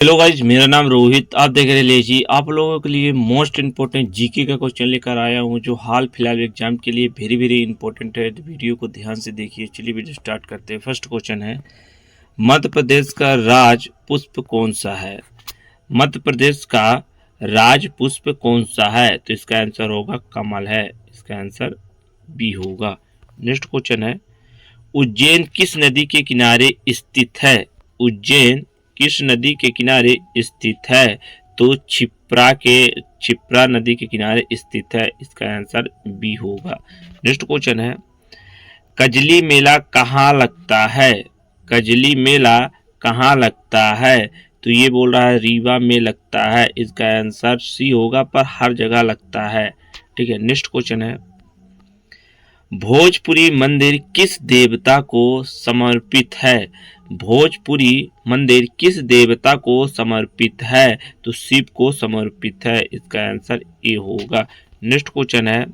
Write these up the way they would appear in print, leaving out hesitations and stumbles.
Hello guys, मेरा नाम रोहित। आप देख रहे लीजिए आप लोगों के लिए मोस्ट इम्पोर्टेंट जीके का क्वेश्चन लेकर आया हूं, जो हाल फिलहाल एग्जाम के लिए वेरी वेरी इंपॉर्टेंट है। तो वीडियो को ध्यान से देखिए। चलिए वीडियो स्टार्ट करते हैं। फर्स्ट क्वेश्चन है, मध्य प्रदेश का राज पुष्प कौन सा है? मध्य प्रदेश का राज पुष्प कौन सा है? तो इसका आंसर होगा कमल है। इसका आंसर बी होगा। नेक्स्ट क्वेश्चन है, उज्जैन किस नदी के किनारे स्थित है? उज्जैन किस नदी के किनारे स्थित है? तो क्षिप्रा नदी के किनारे स्थित है। इसका आंसर बी होगा। नेक्स्ट क्वेश्चन है, कजली मेला कहाँ लगता है? कजली मेला कहाँ लगता है? तो ये बोल रहा है रीवा में लगता है। इसका आंसर सी होगा, पर हर जगह लगता है। ठीक है। नेक्स्ट क्वेश्चन है, भोजपुरी मंदिर किस देवता को समर्पित है? भोजपुरी मंदिर किस देवता को समर्पित है? तो शिव को समर्पित है। इसका आंसर ए होगा। नेक्स्ट क्वेश्चन है,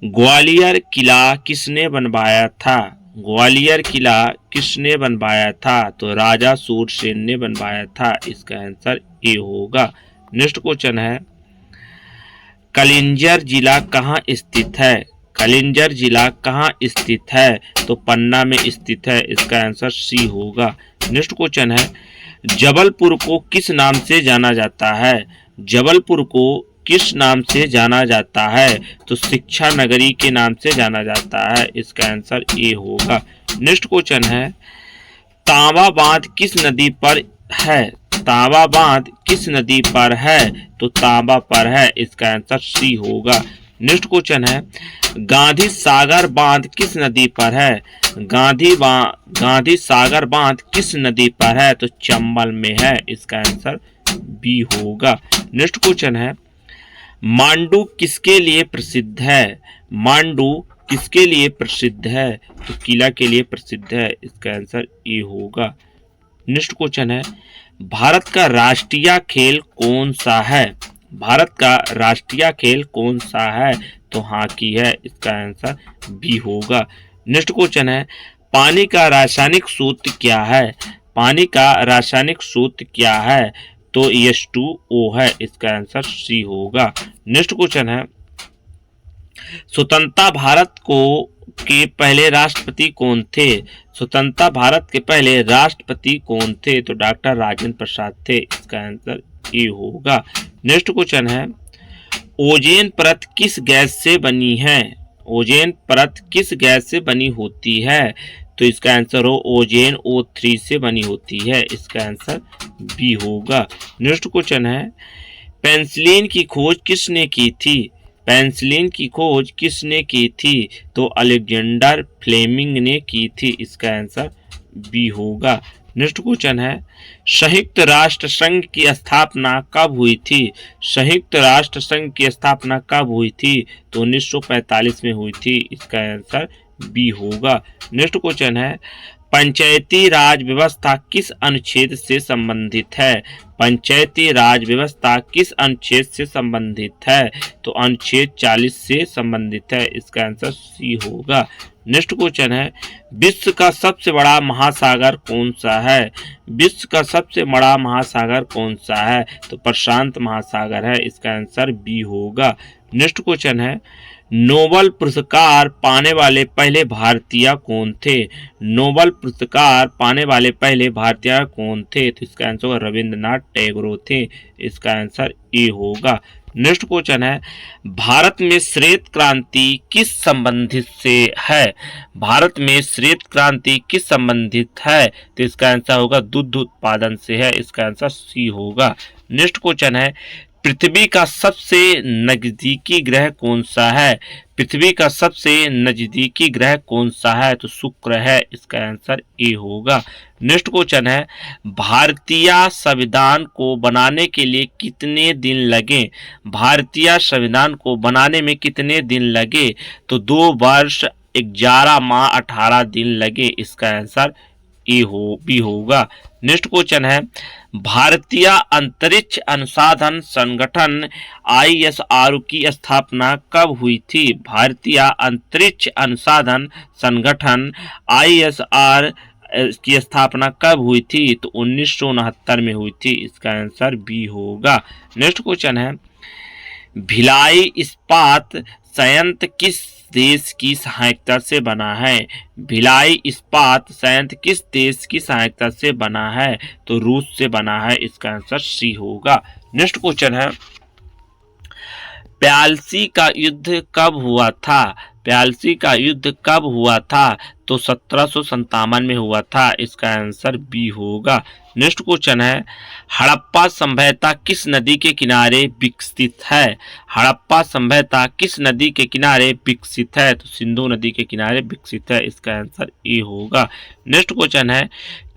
ग्वालियर किला किसने बनवाया था? ग्वालियर किला किसने बनवाया था? तो राजा सूरसेन ने बनवाया था। इसका आंसर ए होगा। नेक्स्ट क्वेश्चन है, कलिंजर जिला कहाँ स्थित है? कलिंजर जिला कहाँ स्थित है? तो पन्ना में स्थित है। इसका आंसर सी होगा। नेक्स्ट क्वेश्चन है, जबलपुर को किस नाम से जाना जाता है? जबलपुर को किस नाम से जाना जाता है? तो शिक्षा नगरी के नाम से जाना जाता है। इसका आंसर ए होगा। नेक्स्ट क्वेश्चन है, तांबा बांध किस नदी पर है? तांबा बांध किस नदी पर है? तो तांबा पर है। इसका आंसर सी होगा। नेक्स्ट क्वेश्चन है, गांधी सागर बांध किस नदी पर है? गांधी सागर बांध किस नदी पर है? तो चंबल में है। इसका आंसर बी होगा। नेक्स्ट क्वेश्चन है, मांडू किसके लिए प्रसिद्ध है? मांडू किसके लिए प्रसिद्ध है? तो किला के लिए प्रसिद्ध है। इसका आंसर ए होगा। नेक्स्ट क्वेश्चन है, भारत का राष्ट्रीय खेल कौन सा है? भारत का राष्ट्रीय खेल कौन सा है? तो हॉकी है। इसका आंसर बी होगा। नेक्स्ट क्वेश्चन है, पानी का रासायनिक सूत्र क्या है? पानी का रासायनिक सूत्र क्या है? तो H2O है। इसका आंसर सी होगा। नेक्स्ट क्वेश्चन है, स्वतंत्रता भारत को के पहले राष्ट्रपति कौन थे? स्वतंत्रता भारत के पहले राष्ट्रपति कौन थे? तो डॉक्टर राजेंद्र प्रसाद थे। इसका आंसर ए होगा। नेक्स्ट क्वेश्चन है, ओजोन परत किस गैस से बनी है? ओजोन परत किस गैस से बनी होती है? तो इसका आंसर हो ओजोन O3 से बनी होती है। इसका आंसर बी होगा। नेक्स्ट क्वेश्चन है, पेंसिलिन की खोज किसने की थी? पेंसिलिन की खोज किसने की थी? तो अलेक्जेंडर फ्लेमिंग ने की थी। इसका आंसर बी होगा। नेक्स्ट क्वेश्चन है, संयुक्त राष्ट्र संघ की स्थापना कब हुई थी? संयुक्त राष्ट्र संघ की स्थापना कब हुई थी? तो 1945 में हुई थी। इसका आंसर बी होगा। नेक्स्ट क्वेश्चन है, पंचायती राज व्यवस्था किस अनुच्छेद से संबंधित है? पंचायती राज व्यवस्था किस अनुच्छेद से संबंधित है? तो अनुच्छेद 40 से संबंधित है। इसका आंसर सी होगा। नेक्स्ट क्वेश्चन है, विश्व का सबसे बड़ा महासागर कौन सा है? विश्व का सबसे बड़ा महासागर कौन सा है? तो प्रशांत महासागर है। इसका आंसर बी होगा। नेक्स्ट क्वेश्चन है, नोबेल पुरस्कार पाने वाले पहले भारतीय कौन थे? नोबेल पुरस्कार पाने वाले पहले भारतीय कौन थे? तो इसका आंसर होगा रविंद्रनाथ टैगोर थे। इसका आंसर ए होगा। नेक्स्ट क्वेश्चन है, भारत में श्वेत क्रांति किस संबंधित से है? भारत में श्वेत क्रांति किस संबंधित है? तो इसका आंसर होगा दुग्ध उत्पादन से है। इसका आंसर सी होगा। नेक्स्ट क्वेश्चन है, पृथ्वी का सबसे नजदीकी ग्रह कौन सा है? पृथ्वी का सबसे नजदीकी ग्रह कौन सा है? तो शुक्र है। इसका आंसर ए होगा। नेक्स्ट क्वेश्चन है, भारतीय संविधान को बनाने के लिए कितने दिन लगे? भारतीय संविधान को बनाने में कितने दिन लगे? तो 2 वर्ष 11 माह 18 दिन लगे। इसका आंसर बी होगा। नेक्स्ट क्वेश्चन है, भारतीय अंतरिक्ष अनुसंधान संगठन ISRO की स्थापना कब हुई थी? भारतीय अंतरिक्ष अनुसंधान संगठन की स्थापना कब हुई थी? तो 1969 में हुई थी। इसका आंसर बी होगा। नेक्स्ट क्वेश्चन है, भिलाई इस्पात संयंत्र किस देश की सहायता से बना है? भिलाई इस्पात संयंत्र किस देश की सहायता से बना है? तो रूस से बना है। इसका आंसर सी होगा। नेक्स्ट क्वेश्चन है, प्यालसी का युद्ध कब हुआ था? प्यालसी का युद्ध कब हुआ था? तो 1757 में हुआ था। इसका आंसर बी होगा। नेक्स्ट क्वेश्चन है, हड़प्पा सभ्यता किस नदी के किनारे विकसित है? हड़प्पा सभ्यता किस नदी के किनारे विकसित है? तो सिंधु नदी के किनारे विकसित है। इसका आंसर ए होगा। नेक्स्ट क्वेश्चन है,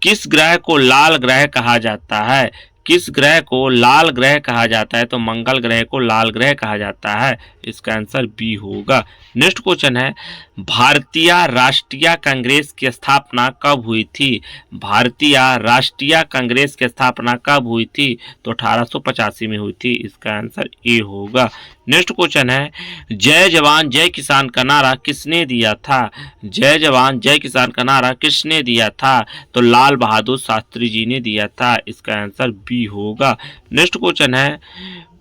किस ग्रह को लाल ग्रह कहा जाता है? किस ग्रह को लाल ग्रह कहा जाता है? तो मंगल ग्रह को लाल ग्रह कहा जाता है। इसका आंसर बी होगा। नेक्स्ट क्वेश्चन है, भारतीय राष्ट्रीय कांग्रेस की स्थापना कब हुई थी? भारतीय राष्ट्रीय कांग्रेस की स्थापना कब हुई थी? तो 1885 में हुई थी। इसका आंसर ए होगा। नेक्स्ट क्वेश्चन है, जय जवान जय किसान का नारा किसने दिया था? जय जवान जय किसान का नारा किसने दिया था? तो लाल बहादुर शास्त्री जी ने दिया था। इसका आंसर बी होगा। नेक्स्ट क्वेश्चन है,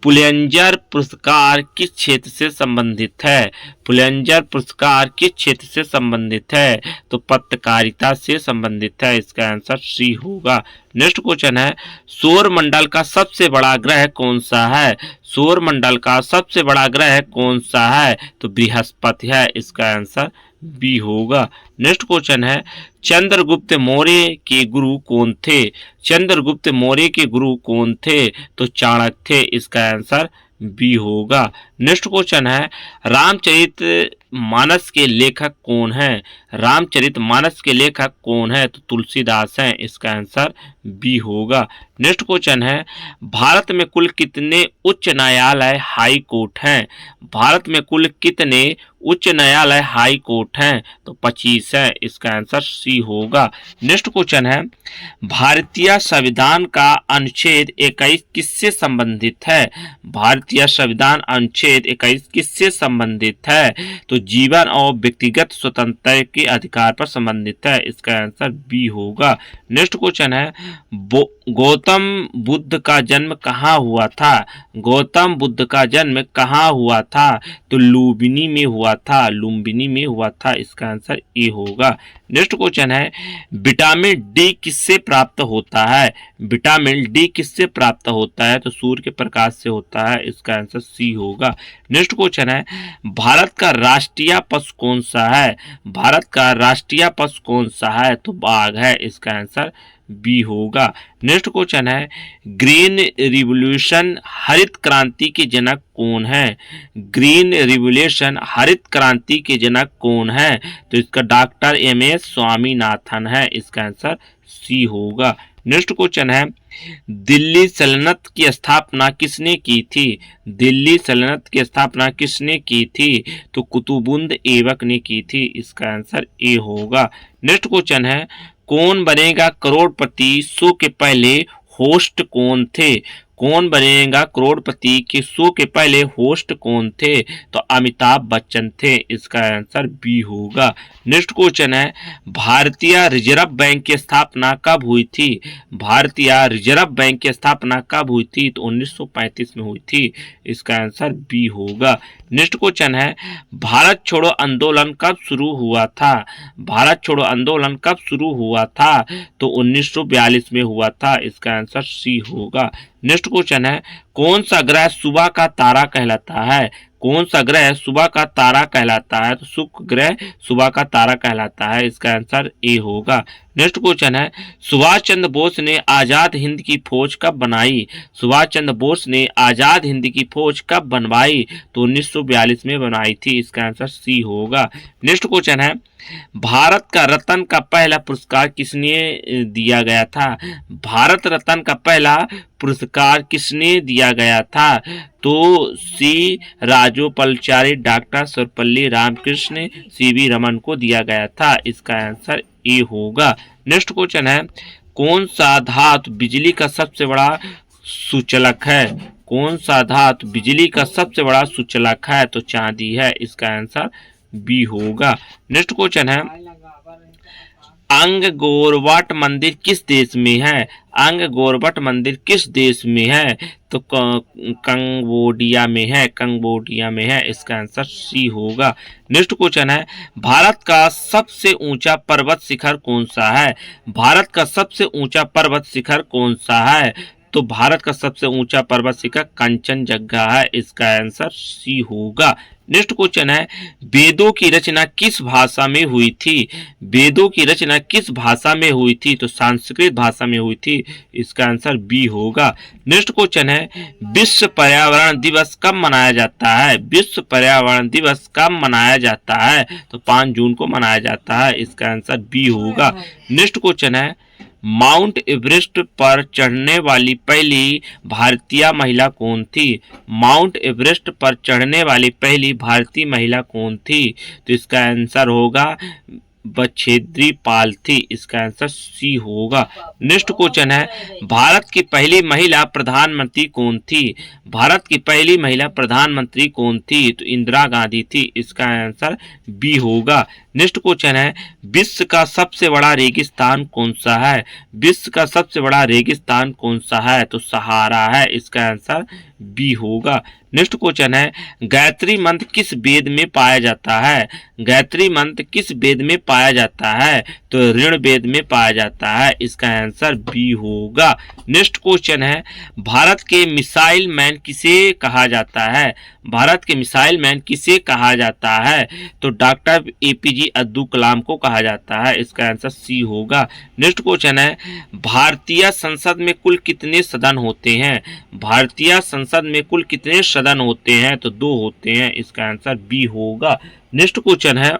पुलित्जर पुरस्कार किस क्षेत्र से संबंधित है? पुलित्जर पुरस्कार किस क्षेत्र से संबंधित है? तो पत्रकारिता से संबंधित है। इसका आंसर सी होगा। नेक्स्ट क्वेश्चन है, सौर मंडल का सबसे बड़ा ग्रह कौन सा है? सौर मंडल का सबसे बड़ा ग्रह कौन सा है? तो बृहस्पति है। इसका आंसर बी होगा। नेक्स्ट क्वेश्चन है, चंद्रगुप्त मौर्य के गुरु कौन थे? चंद्रगुप्त मौर्य के गुरु कौन थे? तो चाणक्य थे। इसका आंसर बी होगा। नेक्स्ट क्वेश्चन है, रामचरितमानस के लेखक कौन है? रामचरितमानस के लेखक कौन है? तो तुलसीदास हैं। इसका आंसर बी होगा। नेक्स्ट क्वेश्चन है, भारत में कुल कितने उच्च न्यायालय हाई कोर्ट हैं? भारत में कुल कितने उच्च न्यायालय हाई कोर्ट हैं? तो 25 है। इसका आंसर सी होगा। नेक्स्ट क्वेश्चन है, भारतीय संविधान का अनुच्छेद 21 किससे संबंधित है? भारतीय संविधान अनुच्छेद 21 किससे संबंधित है? तो जीवन और व्यक्तिगत स्वतंत्रता के अधिकार पर संबंधित है। इसका आंसर बी होगा। नेक्स्ट क्वेश्चन है, गौतम बुद्ध का जन्म कहाँ हुआ था? गौतम बुद्ध का जन्म कहाँ हुआ था? तो लुम्बिनी में हुआ था। लुम्बिनी में हुआ था। इसका आंसर ए होगा। नेक्स्ट क्वेश्चन है, विटामिन डी किससे प्राप्त होता है? विटामिन डी किससे प्राप्त होता है? तो सूर्य के प्रकाश से होता है। इसका आंसर सी होगा। नेक्स्ट क्वेश्चन है, भारत का राष्ट्रीय पशु कौन सा है? भारत का राष्ट्रीय पशु कौन सा है? तो बाघ है। इसका आंसर बी होगा। नेक्स्ट क्वेश्चन है, ग्रीन रिवॉल्यूशन हरित क्रांति के जनक कौन है? ग्रीन रिवॉल्यूशन हरित क्रांति के जनक कौन है? तो इसका डॉक्टर एम.एस. स्वामीनाथन है। इसका आंसर सी होगा। नेक्स्ट क्वेश्चन है, दिल्ली सल्तनत की स्थापना किसने की थी? दिल्ली सल्तनत की स्थापना किसने की थी? तो कुतुबुद्दीन ऐबक ने की थी। इसका आंसर ए होगा। नेक्स्ट क्वेश्चन है, कौन बनेगा करोड़पति शो के पहले होस्ट कौन थे? कौन बनेगा करोड़पति के शो के पहले होस्ट कौन थे? तो अमिताभ बच्चन थे। इसका आंसर बी होगा। नेक्स्ट क्वेश्चन है, भारतीय रिजर्व बैंक की स्थापना कब हुई थी? भारतीय रिजर्व बैंक की स्थापना कब हुई थी? तो 1935 में हुई थी। इसका आंसर बी होगा। नेक्स्ट क्वेश्चन है, भारत छोड़ो आंदोलन कब शुरू हुआ था? भारत छोड़ो आंदोलन कब शुरू हुआ था? तो 1942 में हुआ था। इसका आंसर सी होगा। नेक्स्ट क्वेश्चन है, कौन सा ग्रह सुबह का तारा कहलाता है? कौन सा ग्रह सुबह का तारा कहलाता है? तो शुक्र ग्रह सुबह का तारा कहलाता है। इसका आंसर ए होगा। नेक्स्ट क्वेश्चन है, सुभाष चंद्र बोस ने आजाद हिंद की फौज कब बनाई? सुभाष चंद्र बोस ने आजाद हिंद की फौज कब बनवाई? तो 1942 में बनाई थी। इसका आंसर सी होगा। नेक्स्ट क्वेश्चन है, भारत का रत्न का पहला पुरस्कार किसने दिया गया था? भारत रत्न का पहला पुरस्कार किसने दिया गया था? तो सी राजोपलाचारी, डॉक्टर सर्वपल्ली राधाकृष्णन, सी.वी. रमन को दिया गया था। इसका आंसर ए होगा। नेक्स्ट क्वेश्चन है, कौन सा धातु बिजली का सबसे बड़ा सूचलक है? कौन सा धातु बिजली का सबसे बड़ा सूचलक है? तो चांदी है। इसका आंसर बी होगा। नेक्स्ट क्वेश्चन है, अंगकोरवाट मंदिर किस देश में है? अंगकोरवाट मंदिर किस देश में है? तो कंबोडिया में है, कंबोडिया में है। इसका आंसर सी होगा। नेक्स्ट क्वेश्चन है, भारत का सबसे ऊंचा पर्वत शिखर कौन सा है? भारत का सबसे ऊंचा पर्वत शिखर कौन सा है? तो भारत का सबसे ऊंचा पर्वत शिखर कंचनजंगा है। इसका आंसर सी होगा। नेक्स्ट क्वेश्चन है, वेदों की रचना किस भाषा में हुई थी? वेदों की रचना किस भाषा में हुई थी? तो संस्कृत भाषा में हुई थी। इसका आंसर बी होगा। नेक्स्ट क्वेश्चन है, विश्व पर्यावरण दिवस कब मनाया जाता है? विश्व पर्यावरण दिवस कब मनाया जाता है? तो 5 जून को मनाया जाता है। इसका आंसर बी होगा। नेक्स्ट क्वेश्चन है, माउंट एवरेस्ट पर चढ़ने वाली पहली भारतीय महिला कौन थी? माउंट एवरेस्ट पर चढ़ने वाली पहली भारतीय महिला कौन थी? तो इसका आंसर होगा बछेद्री पाल थी। इसका आंसर सी होगा। नेक्स्ट क्वेश्चन है, भारत की पहली महिला प्रधानमंत्री कौन थी? भारत की पहली महिला प्रधानमंत्री कौन थी? तो इंदिरा गांधी थी। इसका आंसर बी होगा। नेक्स्ट क्वेश्चन है, विश्व का सबसे बड़ा रेगिस्तान कौन सा है? विश्व का सबसे बड़ा रेगिस्तान कौन सा है? तो सहारा है। इसका आंसर बी होगा। नेक्स्ट क्वेश्चन है, गायत्री मंत्र किस वेद में पाया जाता है? गायत्री मंत्र किस वेद में पाया जाता है? तो ऋण वेद में पाया जाता है। इसका आंसर बी होगा। नेक्स्ट क्वेश्चन है, भारत के मिसाइल मैन किसे कहा जाता है? भारत के मिसाइल मैन किसे कहा जाता है? तो डॉक्टर एपीजे अब्दुल कलाम को कहा जाता है। इसका आंसर सी होगा। नेक्स्ट क्वेश्चन है, भारतीय संसद में कुल कितने सदन होते हैं? भारतीय संसद में कुल कितने सदन होते हैं? तो 2 होते हैं। इसका आंसर बी होगा। नेक्स्ट क्वेश्चन है,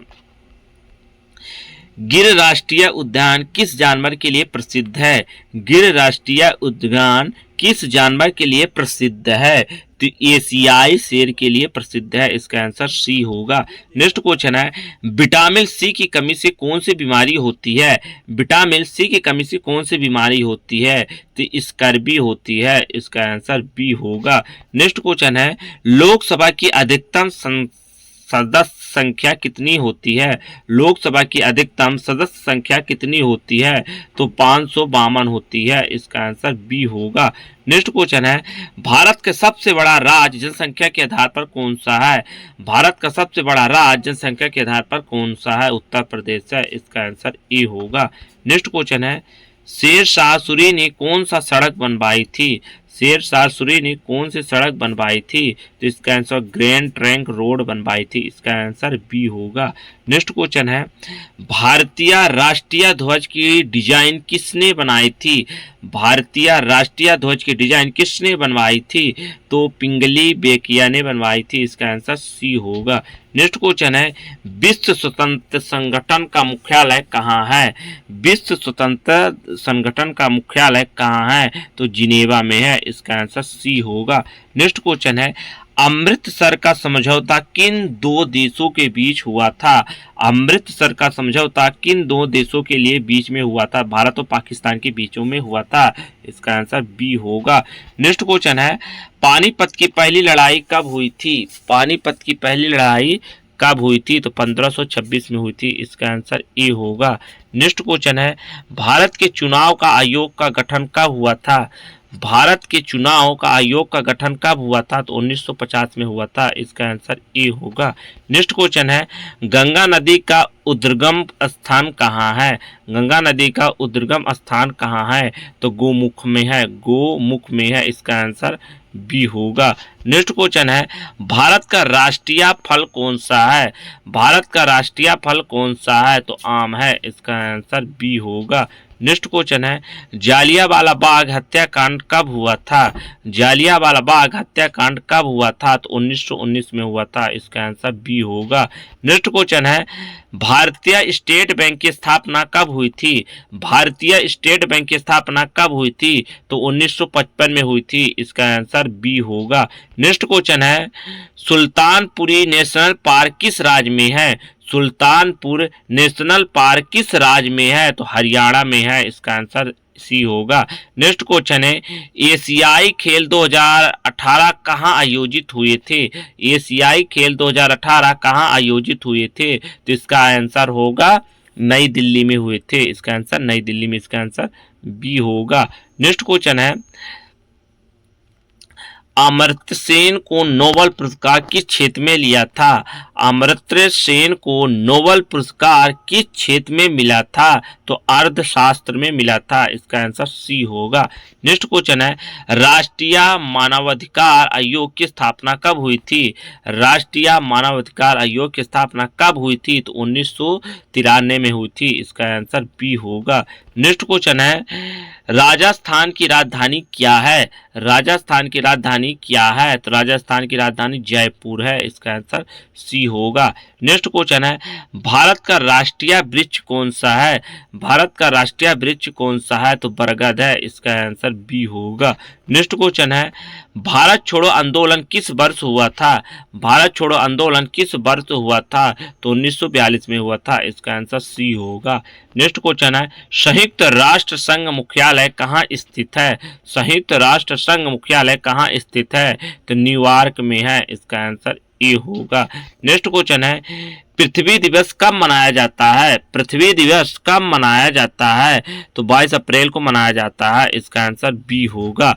गिर राष्ट्रीय उद्यान किस जानवर के लिए प्रसिद्ध है? गिर राष्ट्रीय उद्यान किस जानवर के लिए प्रसिद्ध है? तो एशियाई शेर के लिए प्रसिद्ध है। इसका आंसर सी होगा। नेक्स्ट क्वेश्चन है, विटामिन सी की कमी से कौन सी बीमारी होती है? विटामिन सी की कमी से कौन सी बीमारी होती है? तो स्कर्वी होती है। इसका आंसर बी होगा। नेक्स्ट क्वेश्चन है, लोकसभा की अधिकतम सदस्य संख्या कितनी होती है? लोकसभा की अधिकतम सदस्य संख्या कितनी होती है? तो 552 होती है। इसका आंसर बी होगा। नेक्स्ट क्वेश्चन है, भारत का सबसे बड़ा राज्य जनसंख्या के आधार पर कौन सा है? भारत का सबसे बड़ा राज्य जनसंख्या के आधार पर कौन सा है? उत्तर प्रदेश है। इसका आंसर ए होगा। नेक्स्ट क्वेश्चन है, शेरशाह सूरी ने कौन सा सड़क बनवाई थी? शेरशाह सूरी ने कौन सी सड़क बनवाई थी? तो इसका आंसर ग्रैंड ट्रंक रोड बनवाई थी। इसका आंसर बी होगा। नेक्स्ट क्वेश्चन है, भारतीय राष्ट्रीय ध्वज की डिजाइन किसने बनाई थी? भारतीय राष्ट्रीय ध्वज की डिजाइन किसने बनवाई थी? तो पिंगली बेकिया ने बनवाई थी। इसका आंसर सी होगा। नेक्स्ट क्वेश्चन है, विश्व स्वतंत्र संगठन का मुख्यालय कहाँ है? विश्व स्वतंत्र संगठन का मुख्यालय कहाँ है? तो जिनेवा में है। इसका आंसर सी होगा। नेक्स्ट क्वेश्चन है, अमृतसर का समझौता किन 2 देशों के बीच हुआ था? अमृतसर का समझौता किन 2 देशों के लिए बीच में हुआ था? भारत और पाकिस्तान के बीचों में हुआ था। इसका आंसर बी होगा। नेक्स्ट क्वेश्चन है, पानीपत की पहली लड़ाई कब हुई थी? पानीपत की पहली लड़ाई कब हुई थी? तो 1526 में हुई थी। इसका आंसर ए होगा। नेक्स्ट क्वेश्चन है, भारत के चुनाव का आयोग का गठन कब हुआ था? भारत के चुनाव का आयोग का गठन कब हुआ था? तो 1950 में हुआ था। इसका आंसर ए होगा। नेक्स्ट क्वेश्चन है, गंगा नदी का उद्गम स्थान कहाँ है? गंगा नदी का उद्गम स्थान कहाँ है? तो गोमुख में है। गोमुख में है। इसका आंसर बी होगा। नेक्स्ट क्वेश्चन है, भारत का राष्ट्रीय फल कौन सा है? भारत का राष्ट्रीय फल कौन सा है? तो आम है। इसका आंसर बी होगा। नेक्स्ट क्वेश्चन है, जालियांवाला बाग हत्याकांड कब हुआ था? जालियांवाला बाग हत्याकांड कब हुआ था? तो 1919 में हुआ था। इसका आंसर बी होगा। नेक्स्ट क्वेश्चन है, भारतीय स्टेट बैंक की स्थापना कब हुई थी? भारतीय स्टेट बैंक की स्थापना कब हुई थी? तो 1955 में हुई थी। इसका आंसर बी होगा। नेक्स्ट क्वेश्चन है, सुल्तानपुरी नेशनल पार्क किस राज्य में है? सुल्तानपुर नेशनल पार्क किस राज्य में है? तो हरियाणा में है। इसका आंसर सी होगा। नेक्स्ट क्वेश्चन है, एशियाई खेल 2018 कहाँ आयोजित हुए थे? एशियाई खेल 2018 कहाँ आयोजित हुए थे? तो इसका आंसर होगा नई दिल्ली में हुए थे। इसका आंसर नई दिल्ली में, इसका आंसर बी होगा। नेक्स्ट क्वेश्चन है, अमर्त्य सेन को नोबेल पुरस्कार किस क्षेत्र में लिया था? अमर्त्य सेन को नोबेल पुरस्कार किस क्षेत्र में मिला था? तो अर्थशास्त्र में मिला था। इसका आंसर सी होगा। नेक्स्ट क्वेश्चन है, राष्ट्रीय मानवाधिकार आयोग की स्थापना कब हुई थी? राष्ट्रीय मानवाधिकार आयोग की स्थापना कब हुई थी? तो 1993 में हुई थी। इसका आंसर बी होगा। नेक्स्ट क्वेश्चन है, राजस्थान की राजधानी क्या है? राजस्थान की राजधानी क्या है? तो राजस्थान की राजधानी जयपुर है। इसका आंसर सी होगा। नेक्स्ट क्वेश्चन है, भारत का राष्ट्रीय वृक्ष कौन सा है? भारत का राष्ट्रीय वृक्ष कौन सा है? तो बरगद है। इसका आंसर बी होगा। नेक्स्ट क्वेश्चन है, भारत छोड़ो आंदोलन किस वर्ष हुआ था? भारत छोड़ो आंदोलन किस वर्ष हुआ था? तो 1942 में हुआ था। इसका आंसर सी होगा। नेक्स्ट क्वेश्चन है, संयुक्त राष्ट्र संघ मुख्यालय कहाँ स्थित है? संयुक्त राष्ट्र संघ मुख्यालय कहाँ स्थित है? तो न्यूयॉर्क में है। इसका आंसर ए होगा। नेक्स्ट क्वेश्चन है, पृथ्वी दिवस कब मनाया जाता है? पृथ्वी दिवस कब मनाया जाता है? तो 22 अप्रैल को मनाया जाता है। इसका आंसर बी होगा।